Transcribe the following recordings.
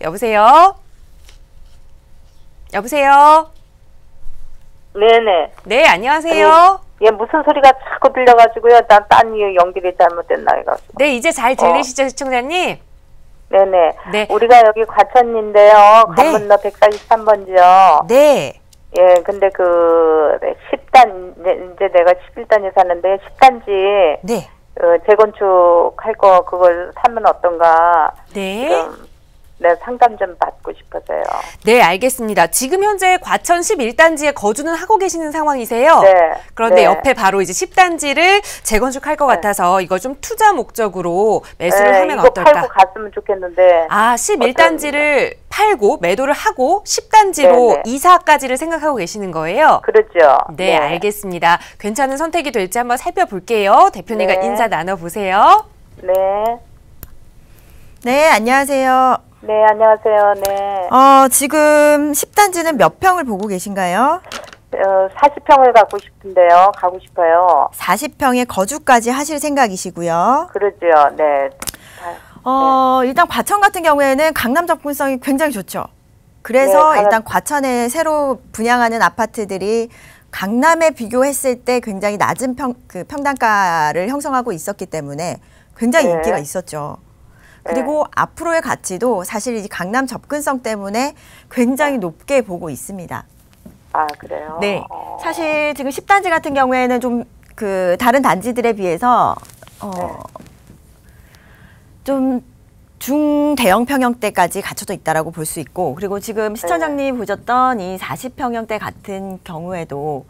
여보세요? 여보세요? 네네. 네, 안녕하세요. 예, 무슨 소리가 자꾸 들려가지고요. 난 딴 연결이 잘못됐나 해가지고. 네, 이제 잘 들리시죠, 시청자님? 네네. 네. 우리가 여기 과천인데요. 네. 관문로 143번지요. 네. 예, 근데 그 10단 이제 내가 11단에 사는데 10단지 네. 재건축 할 거 그걸 사면 어떤가? 네. 지금 네, 상담 좀 받고 싶어서요. 네, 알겠습니다. 지금 현재 과천 11단지에 거주는 하고 계시는 상황이세요? 네. 그런데 네. 옆에 바로 이제 10단지를 재건축할 것 같아서 이거 좀 투자 목적으로 매수를 하면 이거 어떨까? 팔고 갔으면 좋겠는데. 아, 11단지를 팔고 매도를 하고 10단지로 네네. 이사까지를 생각하고 계시는 거예요? 그렇죠. 네, 알겠습니다. 괜찮은 선택이 될지 한번 살펴볼게요. 대표님과 네. 인사 나눠보세요. 네. 네, 안녕하세요. 네, 안녕하세요. 네. 지금 10단지는 몇 평을 보고 계신가요? 40평을 갖고 싶은데요. 가고 싶어요. 40평에 거주까지 하실 생각이시고요. 그러죠. 네. 일단 과천 같은 경우에는 강남 접근성이 굉장히 좋죠. 그래서 네, 일단 과천에 새로 분양하는 아파트들이 강남에 비교했을 때 굉장히 낮은 평당가를 형성하고 있었기 때문에 굉장히 네. 인기가 있었죠. 그리고 앞으로의 가치도 사실 이 강남 접근성 때문에 굉장히 높게 보고 있습니다. 아, 그래요? 네. 사실 지금 10단지 같은 경우에는 좀 다른 단지들에 비해서 좀 중대형 평형대까지 갖춰져 있다라고 볼 수 있고, 그리고 지금 시청자님이 보셨던 이 40평형대 같은 경우에도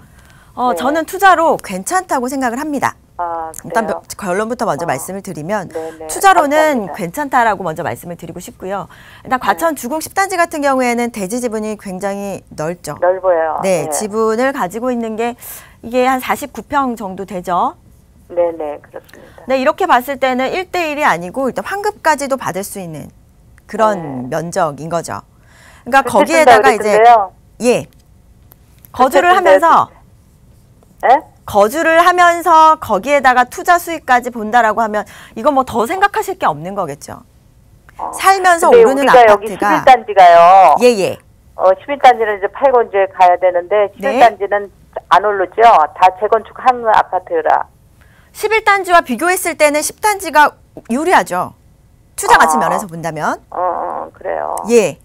저는 투자로 괜찮다고 생각을 합니다. 아, 일단 그래요? 결론부터 먼저 말씀을 드리면 네네. 투자로는 감사합니다. 괜찮다라고 먼저 말씀을 드리고 싶고요. 일단 과천 주공 10단지 같은 경우에는 대지 지분이 굉장히 넓죠. 넓어요. 네, 지분을 가지고 있는 게 이게 한 49평 정도 되죠. 네네, 그렇습니다. 네, 이렇게 봤을 때는 1대1이 아니고 일단 환급까지도 받을 수 있는 그런 면적인 거죠. 그러니까 거기에다가 이제 거주를 하면서 거주를 하면서 거기에다가 투자 수익까지 본다라고 하면 이거 뭐 더 생각하실 게 없는 거겠죠. 살면서 오르는 우리가 아파트가 여기 11단지가요. 11단지를 이제 팔고 이제 가야 되는데 11단지는 안 오르죠. 다 재건축한 아파트라. 11단지와 비교했을 때는 10단지가 유리하죠. 투자 가치 면에서 본다면. 그래요. 네.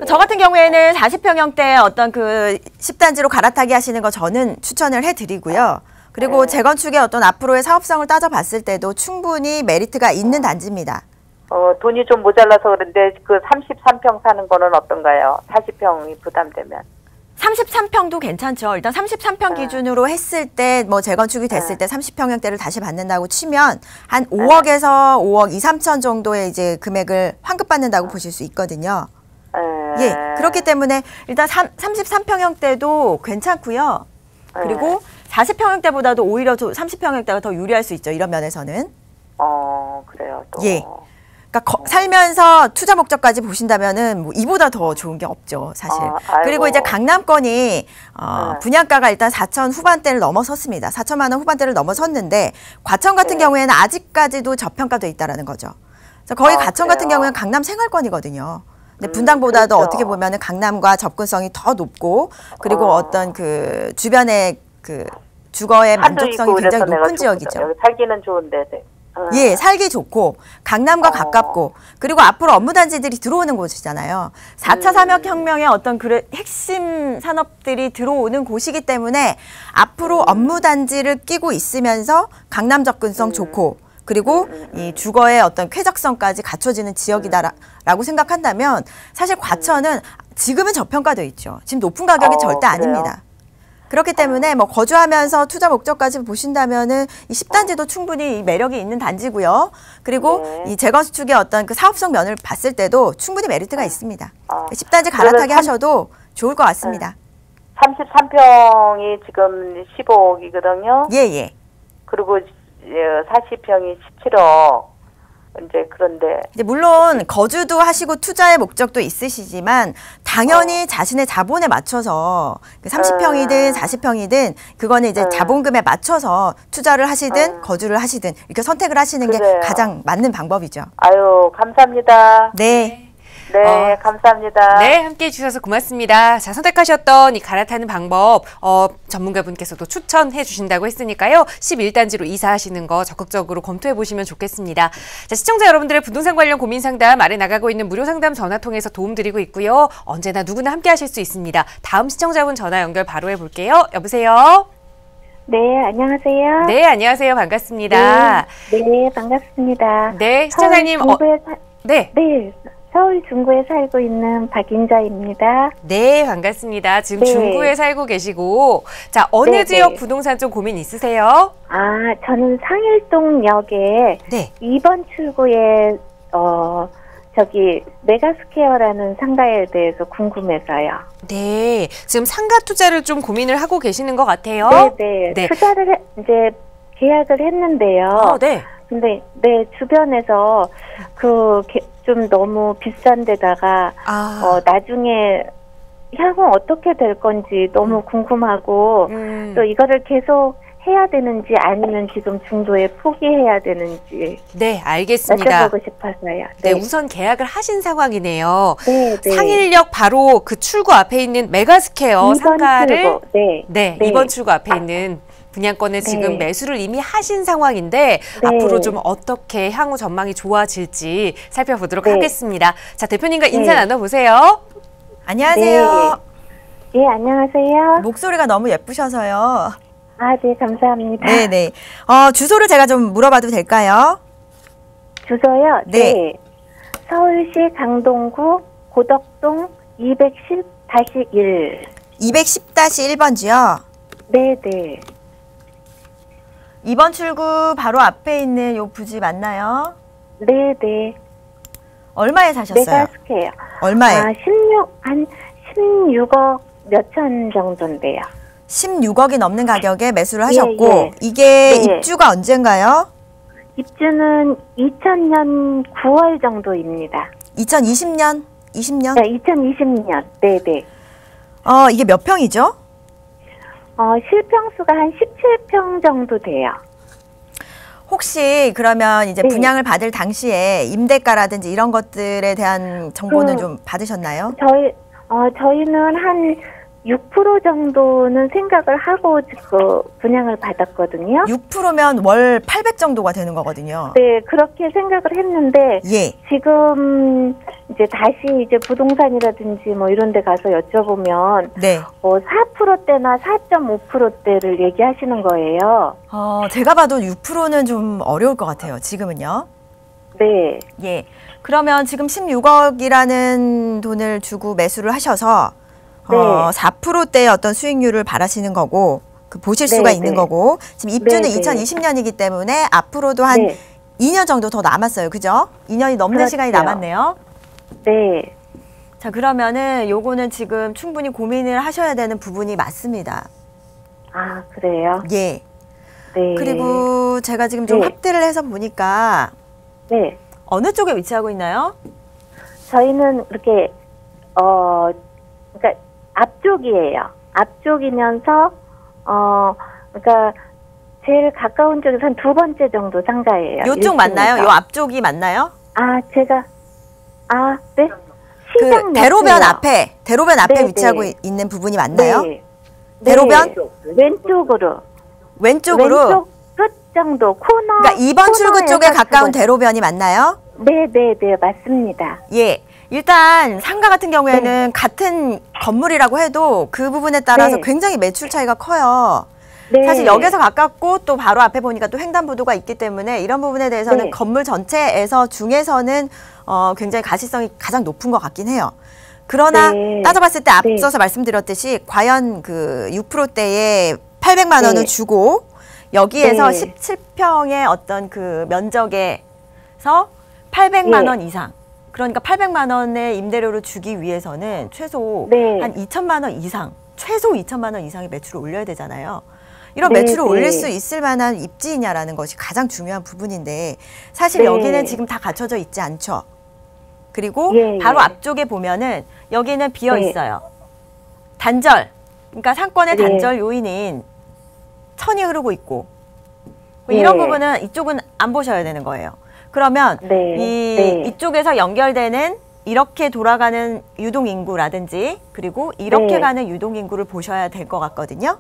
저 같은 경우에는 40평형대 어떤 10단지로 갈아타기 하시는 거 저는 추천을 해드리고요. 그리고 재건축의 어떤 앞으로의 사업성을 따져봤을 때도 충분히 메리트가 있는 단지입니다. 돈이 좀 모자라서 그런데 그 33평 사는 거는 어떤가요? 40평이 부담되면. 33평도 괜찮죠. 일단 33평 기준으로 했을 때 뭐 재건축이 됐을 때 30평형대를 다시 받는다고 치면 한 5억에서 5억 2, 3천 정도의 이제 금액을 환급받는다고 보실 수 있거든요. 그렇기 때문에 일단 33평형대도 괜찮고요. 그리고 40평형대보다도 오히려 30평형대가 더 유리할 수 있죠. 이런 면에서는. 그래요. 또. 그러니까 살면서 투자 목적까지 보신다면은 뭐 이보다 더 좋은 게 없죠, 사실. 그리고 이제 강남권이 분양가가 일단 4천 후반대를 넘어섰습니다. 4천만 원 후반대를 넘어섰는데 과천 같은 경우에는 아직까지도 저평가돼 있다라는 거죠. 거의 과천 같은 경우에는 강남 생활권이거든요. 근데 분당보다도 그렇죠. 어떻게 보면은 강남과 접근성이 더 높고 그리고 어떤 주변의 주거의 만족성이 굉장히 높은 지역이죠. 여기 살기는 좋은데. 살기 좋고 강남과 가깝고 그리고 앞으로 업무 단지들이 들어오는 곳이잖아요. 4차 산업혁명의 어떤 핵심 산업들이 들어오는 곳이기 때문에 앞으로 업무 단지를 끼고 있으면서 강남 접근성 좋고 그리고 이 주거의 어떤 쾌적성까지 갖춰지는 지역이다라고 생각한다면 사실 과천은 지금은 저평가되어 있죠. 지금 높은 가격이 절대 아닙니다. 그렇기 때문에 뭐 거주하면서 투자 목적까지 보신다면은 이 10단지도 충분히 매력이 있는 단지고요. 그리고 이 재건축의 어떤 사업성 면을 봤을 때도 충분히 메리트가 있습니다. 10단지 갈아타기 하셔도 좋을 것 같습니다. 33평이 지금 15억이거든요. 그리고 40평이 17억. 이제 그런데 이제 물론 거주도 하시고 투자의 목적도 있으시지만 당연히 자신의 자본에 맞춰서 30평이든 40평이든 그거는 이제 자본금에 맞춰서 투자를 하시든 거주를 하시든 이렇게 선택을 하시는 게 가장 맞는 방법이죠. 아유, 감사합니다. 네. 네, 감사합니다. 네, 함께해 주셔서 고맙습니다. 자, 선택하셨던 이 갈아타는 방법 전문가분께서도 추천해 주신다고 했으니까요. 11단지로 이사하시는 거 적극적으로 검토해 보시면 좋겠습니다. 자, 시청자 여러분들의 부동산 관련 고민 상담 아래 나가고 있는 무료 상담 전화 통해서 도움 드리고 있고요. 언제나 누구나 함께 하실 수 있습니다. 다음 시청자분 전화 연결 바로 해볼게요. 여보세요? 네, 안녕하세요. 네, 안녕하세요. 반갑습니다. 네, 반갑습니다. 네, 시청자님. 네. 네, 서울 중구에 살고 있는 박인자입니다. 네, 반갑습니다. 지금 네. 중구에 살고 계시고, 자, 어느 네, 지역 네. 부동산 좀 고민 있으세요? 저는 상일동역에 네. 2번 출구에 메가스퀘어라는 상가에 대해서 궁금해서요. 네, 지금 상가 투자를 좀 고민을 하고 계시는 것 같아요. 네. 네. 투자를 이제 계약을 했는데요. 네. 근데 주변에서 좀 너무 비싼 데다가 나중에 향후 어떻게 될 건지 너무 궁금하고 또 이거를 계속 해야 되는지 아니면 지금 중도에 포기해야 되는지 네, 알겠습니다. 여쭤보고 싶어서요. 네, 우선 계약을 하신 상황이네요. 네. 상일역 바로 그 출구 앞에 있는 메가스퀘어 2번 상가를 출구. 네, 2번 출구 앞에 있는 분양권에 지금 매수를 이미 하신 상황인데 앞으로 좀 어떻게 향후 전망이 좋아질지 살펴보도록 하겠습니다. 자, 대표님과 인사 나눠보세요. 안녕하세요. 네, 안녕하세요. 목소리가 너무 예쁘셔서요. 네, 감사합니다. 네네. 주소를 제가 좀 물어봐도 될까요? 주소요? 네. 서울시 강동구 고덕동 210-1. 210-1번지요? 네네. 2번 출구 바로 앞에 있는 요 부지 맞나요? 네네. 얼마에 사셨어요? 메가스퀘어. 얼마에? 한 16억 몇천 정도인데요. 16억이 넘는 가격에 매수를 하셨고 예. 이게 네. 입주가 언젠가요? 입주는 2000년 9월 정도입니다. 2020년? 20년? 네, 2020년. 네네. 이게 몇 평이죠? 실평수가 한 17평 정도 돼요. 혹시 그러면 이제 네. 분양을 받을 당시에 임대가라든지 이런 것들에 대한 정보는 좀 받으셨나요? 저희는 한 6% 정도는 생각을 하고 분양을 받았거든요. 6%면 월 800 정도가 되는 거거든요. 네, 그렇게 생각을 했는데 예. 지금 이제 다시 부동산이라든지 뭐 이런 데 가서 여쭤보면 네. 4%대나 4.5%대를 얘기하시는 거예요. 제가 봐도 6%는 좀 어려울 것 같아요. 지금은요. 네. 예. 그러면 지금 16억이라는 돈을 주고 매수를 하셔서 네. 4%대의 어떤 수익률을 바라시는 거고 보실 수가 있는 거고 지금 입주는 2020년이기 때문에 앞으로도 한 2년 정도 더 남았어요. 그죠? 2년이 넘는 그렇죠. 시간이 남았네요. 네. 자, 그러면은 요거는 지금 충분히 고민을 하셔야 되는 부분이 맞습니다. 그래요? 예. 네. 그리고 제가 지금 좀 확대를 해서 보니까 네. 어느 쪽에 위치하고 있나요? 저희는 이렇게 그러니까 앞쪽이에요. 앞쪽이면서 그러니까 제일 가까운 쪽에서 한 두 번째 정도 상가예요. 요쪽 맞나요? 요 앞쪽이 맞나요? 네. 시장 대로변 앞에 네, 위치하고 네. 있는 부분이 맞나요? 네. 대로변? 왼쪽으로. 왼쪽으로? 왼쪽 끝 정도 코너. 그러니까 2번 출구 쪽에 가까운 대 대로변이 맞나요? 네, 맞습니다. 예. 일단 상가 같은 경우에는 같은 건물이라고 해도 그 부분에 따라서 굉장히 매출 차이가 커요. 네. 사실 역에서 가깝고 또 바로 앞에 보니까 또 횡단보도가 있기 때문에 이런 부분에 대해서는 건물 전체에서 중에서는 굉장히 가시성이 가장 높은 것 같긴 해요. 그러나 따져봤을 때 앞서서 말씀드렸듯이 과연 그 6%대에 800만 원을 주고 여기에서 17평의 어떤 그 면적에서 800만 원 이상, 그러니까 800만 원의 임대료를 주기 위해서는 최소 한 2천만 원 이상, 최소 2천만 원 이상의 매출을 올려야 되잖아요. 이런 매출을 올릴 수 있을 만한 입지이냐라는 것이 가장 중요한 부분인데 사실 여기는 지금 다 갖춰져 있지 않죠. 그리고 바로 앞쪽에 보면은 여기는 비어 있어요. 단절, 그러니까 상권의 단절 요인인 천이 흐르고 있고 이런 부분은 이쪽은 안 보셔야 되는 거예요. 그러면 이쪽에서 연결되는 이렇게 돌아가는 유동인구라든지 그리고 이렇게 네. 가는 유동인구를 보셔야 될 것 같거든요.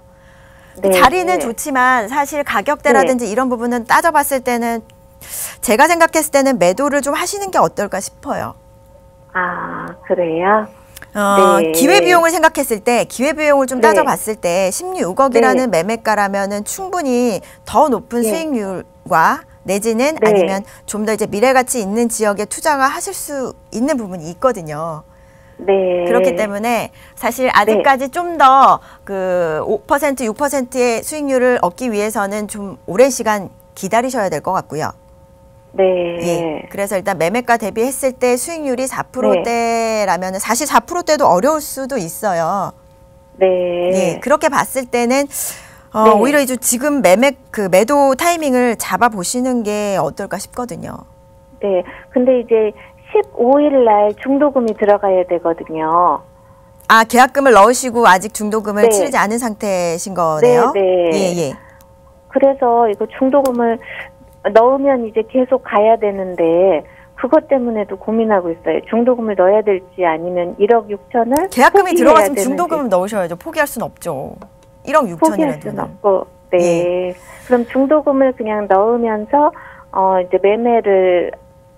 네. 자리는 좋지만 사실 가격대라든지 이런 부분은 따져봤을 때는 제가 생각했을 때는 매도를 좀 하시는 게 어떨까 싶어요. 아, 그래요? 네. 기회비용을 생각했을 때, 기회비용을 좀 네. 따져봤을 때 16억이라는 매매가라면은 충분히 더 높은 네. 수익률과 내지는 네. 아니면 좀 더 이제 미래가치 있는 지역에 투자가 하실 수 있는 부분이 있거든요. 네. 그렇기 때문에 사실 아직까지 좀 더 그 5%, 6%의 수익률을 얻기 위해서는 좀 오랜 시간 기다리셔야 될 것 같고요. 네. 예. 그래서 일단 매매가 대비했을 때 수익률이 4%대라면 사실 4%대도 어려울 수도 있어요. 네. 예. 그렇게 봤을 때는 네. 오히려 이제 지금 매도 타이밍을 잡아 보시는 게 어떨까 싶거든요. 네. 근데 이제 15일 날 중도금이 들어가야 되거든요. 아, 계약금을 넣으시고 아직 중도금을 네. 치르지 않은 상태신 거네요. 네. 예, 예. 그래서 이거 중도금을 넣으면 이제 계속 가야 되는데 그것 때문에도 고민하고 있어요. 중도금을 넣어야 될지 아니면 1억 6천을 계약금이 포기해야 들어갔으면 되는지. 중도금을 넣으셔야죠. 포기할 수는 없죠. 1억 포기할 6천이라는 수는 돈을. 없고. 네. 그럼 중도금을 그냥 넣으면서 이제 매매를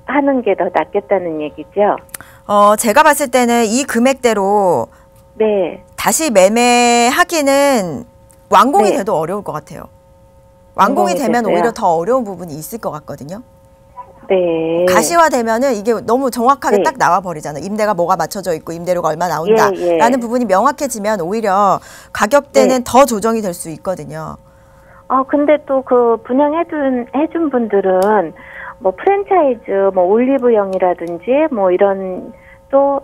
하는 게 더 낫겠다는 얘기죠. 제가 봤을 때는 이 금액대로 네. 다시 매매하기는 완공이 네. 돼도 어려울 것 같아요. 완공이 되면 돼도요? 오히려 더 어려운 부분이 있을 것 같거든요. 네. 가시화되면은 이게 너무 정확하게 네. 딱 나와 버리잖아요. 임대가 뭐가 맞춰져 있고 임대료가 얼마 나온다라는 예. 부분이 명확해지면 오히려 가격대는 네. 더 조정이 될 수 있거든요. 근데 또 그 해준 분들은 뭐 프랜차이즈, 뭐 올리브영이라든지 뭐 이런 또,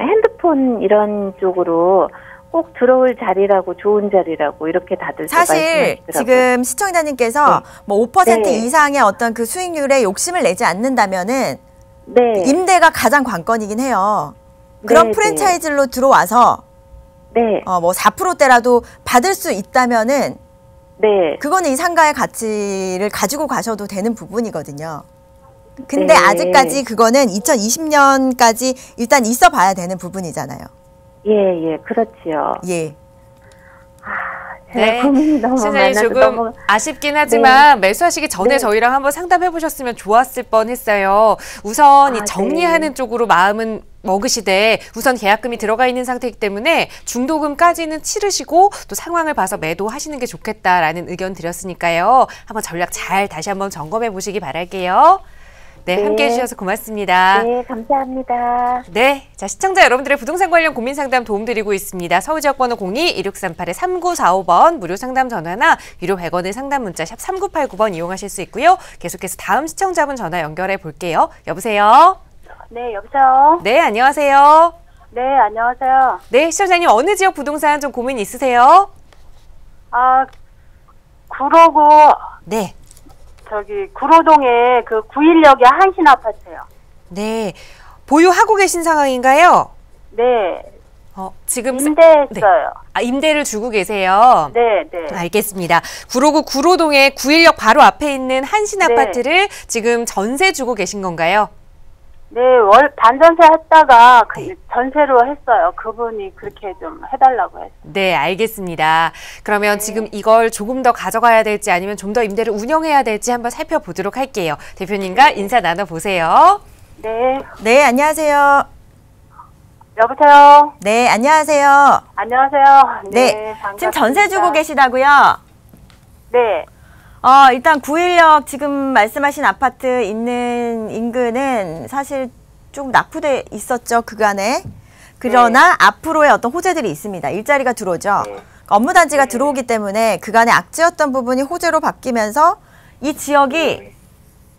핸드폰 이런 쪽으로 꼭 들어올 자리라고 좋은 자리라고 이렇게 다들 또 사실 말씀하시더라고요. 지금 시청자님께서 뭐 5% 네. 이상의 어떤 그 수익률에 욕심을 내지 않는다면은 네. 임대가 가장 관건이긴 해요. 그런 네, 프랜차이즈로 들어와서 네. 뭐 4%대라도 받을 수 있다면은 네. 그거는 이 상가의 가치를 가지고 가셔도 되는 부분이거든요. 근데 네. 아직까지 그거는 2020년까지 일단 있어 봐야 되는 부분이잖아요. 예, 그렇지요. 예. 제가 고민이 너무 시청자님 많아서 조금 너무 아쉽긴 하지만 매수하시기 전에 네. 저희랑 한번 상담해 보셨으면 좋았을 뻔했어요. 우선 이 네. 정리하는 쪽으로 마음은 먹으시되 우선 계약금이 들어가 있는 상태이기 때문에 중도금까지는 치르시고 또 상황을 봐서 매도하시는 게 좋겠다라는 의견 드렸으니까요. 한번 전략 잘 다시 한번 점검해 보시기 바랄게요. 네, 네. 함께해 주셔서 고맙습니다. 네, 감사합니다. 네, 자 시청자 여러분들의 부동산 관련 고민 상담 도움드리고 있습니다. 서울지역번호 02-2638-3945번 무료 상담 전화나 유료 100원의 상담 문자 샵 3989번 이용하실 수 있고요. 계속해서 다음 시청자분 전화 연결해 볼게요. 여보세요? 네, 여보세요? 네, 안녕하세요. 네, 안녕하세요. 네, 시청자님 어느 지역 부동산 좀 고민 있으세요? 구로구, 네. 구로동에 그 916의 한신 아파트요. 네. 보유하고 계신 상황인가요? 네, 지금 임대했어요. 임대를 주고 계세요. 네, 네. 알겠습니다. 구로구 구로동의 916 바로 앞에 있는 한신 네. 아파트를 지금 전세 주고 계신 건가요? 네, 반전세 했다가 네. 전세로 했어요. 그분이 그렇게 좀 해달라고 했어요. 네, 알겠습니다. 그러면 지금 이걸 조금 더 가져가야 될지 아니면 좀 더 임대를 운영해야 될지 한번 살펴보도록 할게요. 대표님과 인사 나눠보세요. 네, 네, 안녕하세요. 여보세요? 네, 안녕하세요. 안녕하세요. 네, 반갑습니다. 지금 전세 주고 계시다고요? 네, 일단 916 지금 말씀하신 아파트 있는 인근은 사실 좀 낙후돼 있었죠, 그간에. 그러나 앞으로의 어떤 호재들이 있습니다. 일자리가 들어오죠. 업무단지가 들어오기 때문에 그간에 악재였던 부분이 호재로 바뀌면서 이 지역이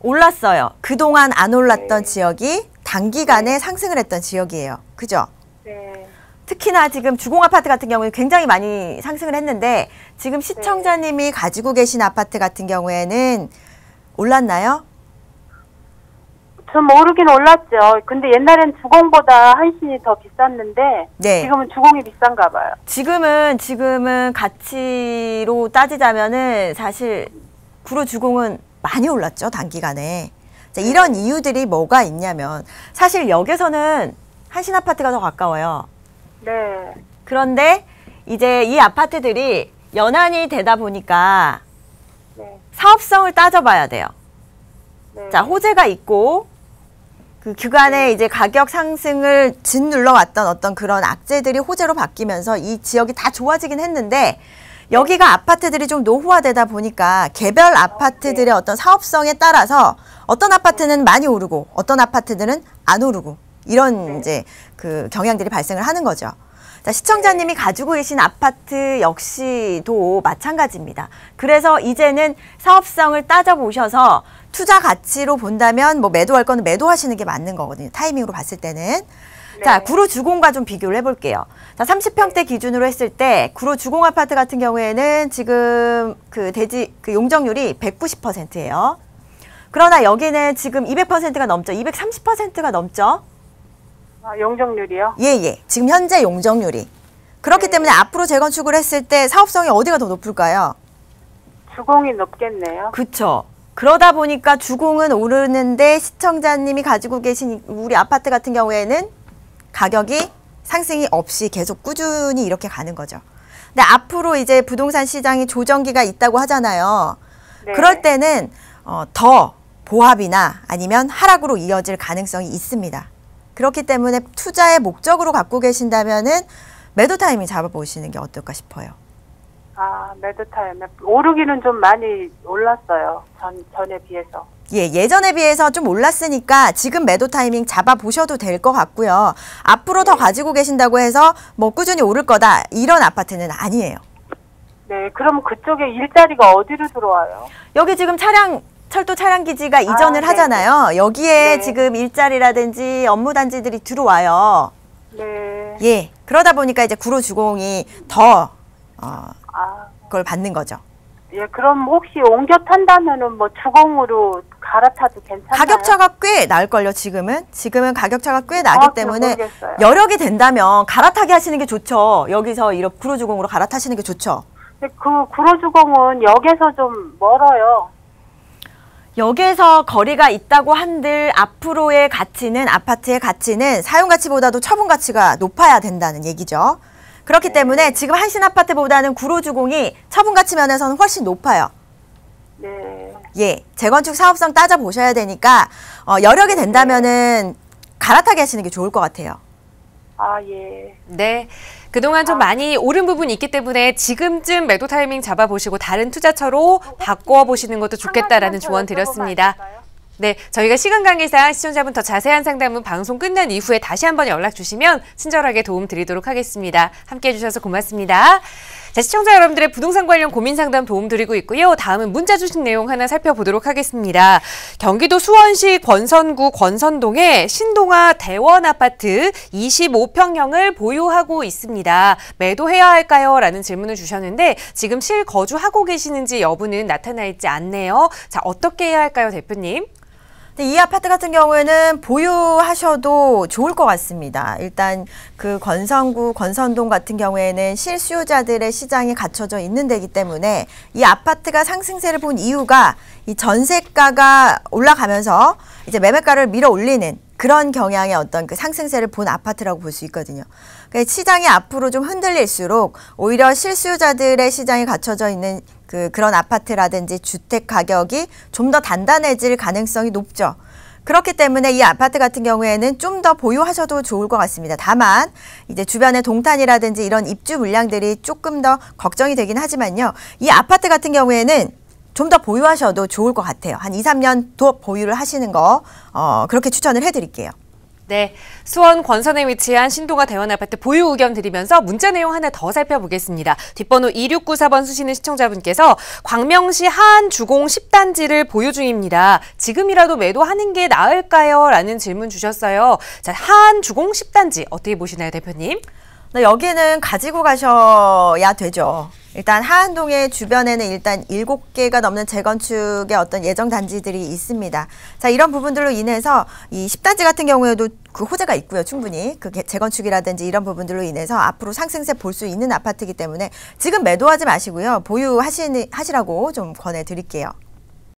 올랐어요. 그동안 안 올랐던 지역이 단기간에 상승을 했던 지역이에요. 그죠? 네. 특히나 지금 주공아파트 같은 경우에 굉장히 많이 상승을 했는데 지금 시청자님이 가지고 계신 아파트 같은 경우에는 올랐나요? 전 모르긴 올랐죠. 근데 옛날엔 주공보다 한신이 더 비쌌는데 네. 지금은 주공이 비싼가 봐요. 지금은 가치로 따지자면은 사실 구로 주공은 많이 올랐죠, 단기간에. 자, 이런 이유들이 뭐가 있냐면 사실 역에서는 한신 아파트가 더 가까워요. 네. 그런데 이제 이 아파트들이 연안이 되다 보니까 네. 사업성을 따져봐야 돼요. 네. 자, 호재가 있고 그 그간에 이제 가격 상승을 짓눌러 왔던 어떤 그런 악재들이 호재로 바뀌면서 이 지역이 다 좋아지긴 했는데 여기가 아파트들이 좀 노후화되다 보니까 개별 아파트들의 어떤 사업성에 따라서 어떤 아파트는 많이 오르고 어떤 아파트들은 안 오르고 이런 이제 그 경향들이 발생을 하는 거죠. 자, 시청자님이 가지고 계신 아파트 역시도 마찬가지입니다. 그래서 이제는 사업성을 따져보셔서 투자 가치로 본다면 뭐 매도할 거는 매도하시는 게 맞는 거거든요. 타이밍으로 봤을 때는. 자, 구로 주공과 좀 비교를 해볼게요. 자, 30평대 기준으로 했을 때 구로 주공 아파트 같은 경우에는 지금 그 용적률이 190%예요. 그러나 여기는 지금 200%가 넘죠. 230%가 넘죠. 아, 용적률이요? 예. 지금 현재 용적률이. 그렇기 때문에 앞으로 재건축을 했을 때 사업성이 어디가 더 높을까요? 주공이 높겠네요. 그쵸. 그러다 보니까 주공은 오르는데 시청자님이 가지고 계신 우리 아파트 같은 경우에는 가격이 상승이 없이 계속 꾸준히 이렇게 가는 거죠. 근데 앞으로 이제 부동산 시장이 조정기가 있다고 하잖아요. 네. 그럴 때는 더 보합이나 아니면 하락으로 이어질 가능성이 있습니다. 그렇기 때문에 투자의 목적으로 갖고 계신다면은 매도 타이밍 잡아보시는 게 어떨까 싶어요. 아, 매도 타임에 오르기는 좀 많이 올랐어요. 전에 비해서. 예, 예전에 비해서 좀 올랐으니까 지금 매도 타이밍 잡아보셔도 될 것 같고요. 앞으로 더 가지고 계신다고 해서 뭐 꾸준히 오를 거다 이런 아파트는 아니에요. 네, 그럼 그쪽에 일자리가 어디로 들어와요? 여기 지금 철도 차량 기지가 이전을 네. 하잖아요. 여기에 네. 지금 일자리라든지 업무 단지들이 들어와요. 네. 예, 그러다 보니까 이제 구로주공이 더 그걸 받는 거죠. 예, 그럼 혹시 옮겨 탄다면은 뭐 주공으로 갈아타도 괜찮나요? 가격차가 꽤 날걸요, 지금은. 지금은 가격차가 꽤 나기 때문에 모르겠어요. 여력이 된다면 갈아타게 하시는 게 좋죠. 여기서 이렇게 구로주공으로 갈아타시는 게 좋죠. 근데 그 구로주공은 역에서 좀 멀어요. 역에서 거리가 있다고 한들 앞으로의 가치는 아파트의 가치는 사용 가치보다도 처분 가치가 높아야 된다는 얘기죠. 그렇기 때문에 지금 한신 아파트보다는 구로주공이 처분 가치 면에서는 훨씬 높아요. 네. 예, 재건축 사업성 따져 보셔야 되니까 여력이 된다면은 갈아타게 하시는 게 좋을 것 같아요. 아, 예. 네. 그동안 좀 많이 오른 부분이 있기 때문에 지금쯤 매도 타이밍 잡아보시고 다른 투자처로 바꿔보시는 것도 좋겠다라는 조언 드렸습니다. 네, 저희가 시간 관계상 시청자분 더 자세한 상담은 방송 끝난 이후에 다시 한번 연락 주시면 친절하게 도움 드리도록 하겠습니다. 함께해 주셔서 고맙습니다. 자, 시청자 여러분들의 부동산 관련 고민 상담 도움 드리고 있고요. 다음은 문자 주신 내용 하나 살펴보도록 하겠습니다. 경기도 수원시 권선구 권선동에 신동아 대원 아파트 25평형을 보유하고 있습니다. 매도해야 할까요? 라는 질문을 주셨는데 지금 실거주하고 계시는지 여부는 나타나 있지 않네요. 자, 어떻게 해야 할까요, 대표님? 이 아파트 같은 경우에는 보유하셔도 좋을 것 같습니다. 일단 그 권선구, 권선동 같은 경우에는 실수요자들의 시장이 갖춰져 있는 데이기 때문에 이 아파트가 상승세를 본 이유가 이 전세가가 올라가면서 이제 매매가를 밀어 올리는 그런 경향의 어떤 그 상승세를 본 아파트라고 볼 수 있거든요. 그러니까 시장이 앞으로 좀 흔들릴수록 오히려 실수요자들의 시장이 갖춰져 있는 그런 아파트라든지 주택 가격이 좀 더 단단해질 가능성이 높죠. 그렇기 때문에 이 아파트 같은 경우에는 좀 더 보유하셔도 좋을 것 같습니다. 다만 이제 주변의 동탄이라든지 이런 입주 물량들이 조금 더 걱정이 되긴 하지만요. 이 아파트 같은 경우에는 좀 더 보유하셔도 좋을 것 같아요. 한 2, 3년 더 보유를 하시는 거 그렇게 추천을 해드릴게요. 네, 수원 권선에 위치한 신동아 대원 아파트 보유 의견 드리면서 문자 내용 하나 더 살펴보겠습니다. 뒷번호 2694번 쓰시는 시청자분께서 광명시 하안 주공 10단지를 보유 중입니다. 지금이라도 매도하는 게 나을까요? 라는 질문 주셨어요. 자, 하안 주공 10단지 어떻게 보시나요, 대표님? 네, 여기는 가지고 가셔야 되죠. 일단 하안동의 주변에는 일단 7개가 넘는 재건축의 어떤 예정 단지들이 있습니다. 자, 이런 부분들로 인해서 이 10단지 같은 경우에도 그 호재가 있고요. 충분히 그 재건축이라든지 이런 부분들로 인해서 앞으로 상승세 볼 수 있는 아파트이기 때문에 지금 매도하지 마시고요. 보유하시라고 좀 권해드릴게요.